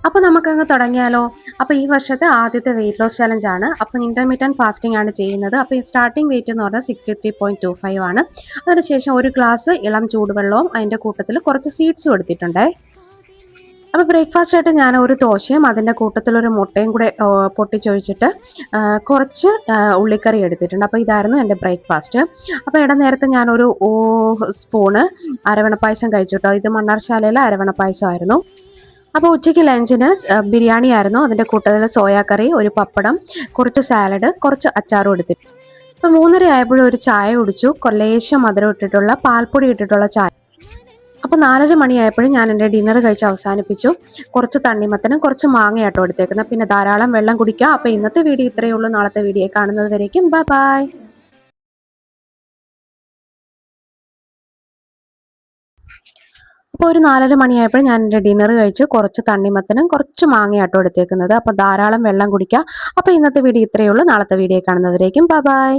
അപ്പോൾ നമുക്കങ്ങ് തുടങ്ങിയാലോ? അപ്പോൾ ഈ വർഷത്തെ ആദ്യത്തെ വെയിറ്റ് ലോസ് ചലഞ്ച് ആണ്. അപ്പോൾ ഇന്റർമീഡിയറ്റ് ഫാസ്റ്റിംഗ് ആണ് ചെയ്യുന്നത്. അപ്പോൾ ഈ സ്റ്റാർട്ടിംഗ് വെയിറ്റ് എന്ന് പറഞ്ഞാൽ 63.25 ആണ്. അതിനുശേഷം ഒരു ഗ്ലാസ് ഇളം ചൂടുവെള്ളവും അതിൻ്റെ കൂട്ടത്തിൽ കുറച്ച് സീഡ്സും എടുത്തിട്ടുണ്ടേ. അപ്പോൾ ബ്രേക്ക്ഫാസ്റ്റ് ആയിട്ട് ഞാൻ ഒരു ദോശയും അതിൻ്റെ കൂട്ടത്തിൽ ഒരു മുട്ടയും കൂടെ പൊട്ടിച്ചൊഴിച്ചിട്ട് കുറച്ച് ഉള്ളിക്കറി എടുത്തിട്ടുണ്ട്. അപ്പോൾ ഇതായിരുന്നു എൻ്റെ ബ്രേക്ക്ഫാസ്റ്റ്. അപ്പോൾ ഇടനേരത്ത് ഞാനൊരു സ്പൂണ് അരവണപ്പായസം കഴിച്ചു കേട്ടോ. ഇത് മണ്ണാർശാലയിലെ അരവണപ്പായസമായിരുന്നു. അപ്പോൾ ഉച്ചയ്ക്ക് ലഞ്ചിന് ബിരിയാണി ആയിരുന്നു. അതിൻ്റെ കൂട്ടത്തിൽ സോയാ കറി, ഒരു പപ്പടം, കുറച്ച് സാലഡ്, കുറച്ച് അച്ചാറും എടുത്തിട്ട്. അപ്പോൾ 3:30 ആയപ്പോഴും ഒരു ചായ കുടിച്ചു. ലേശം മധുരം ഇട്ടിട്ടുള്ള പാൽപ്പൊടി ഇട്ടിട്ടുള്ള ചായ. അപ്പോൾ 4:30 മണിയായപ്പോഴും ഞാൻ എൻ്റെ ഡിന്നർ കഴിച്ച് അവസാനിപ്പിച്ചു. കുറച്ച് തണ്ണിമത്തനും കുറച്ച് മാങ്ങയാട്ടോ എടുത്തേക്കുന്നത്. പിന്നെ ധാരാളം വെള്ളം കുടിക്കുക. അപ്പോൾ ഇന്നത്തെ വീഡിയോ ഇത്രയേ ഉള്ളൂ. നാളത്തെ വീഡിയോ കാണുന്നത് വരേക്കും ബൈ ബൈ. അപ്പോൾ ഒരു 4:30 മണിയായപ്പോൾ ഞാൻ എൻ്റെ ഡിന്നർ കഴിച്ചു. കുറച്ച് തണ്ണിമത്തനും കുറച്ച് മാങ്ങയാട്ടോ എടുത്തേക്കുന്നത്. അപ്പോൾ ധാരാളം വെള്ളം കുടിക്കുക. അപ്പോൾ ഇന്നത്തെ വീഡിയോ ഇത്രയേ ഉള്ളൂ. നാളത്തെ വീഡിയോ കാണുന്നവരേക്കും ബൈ ബൈ.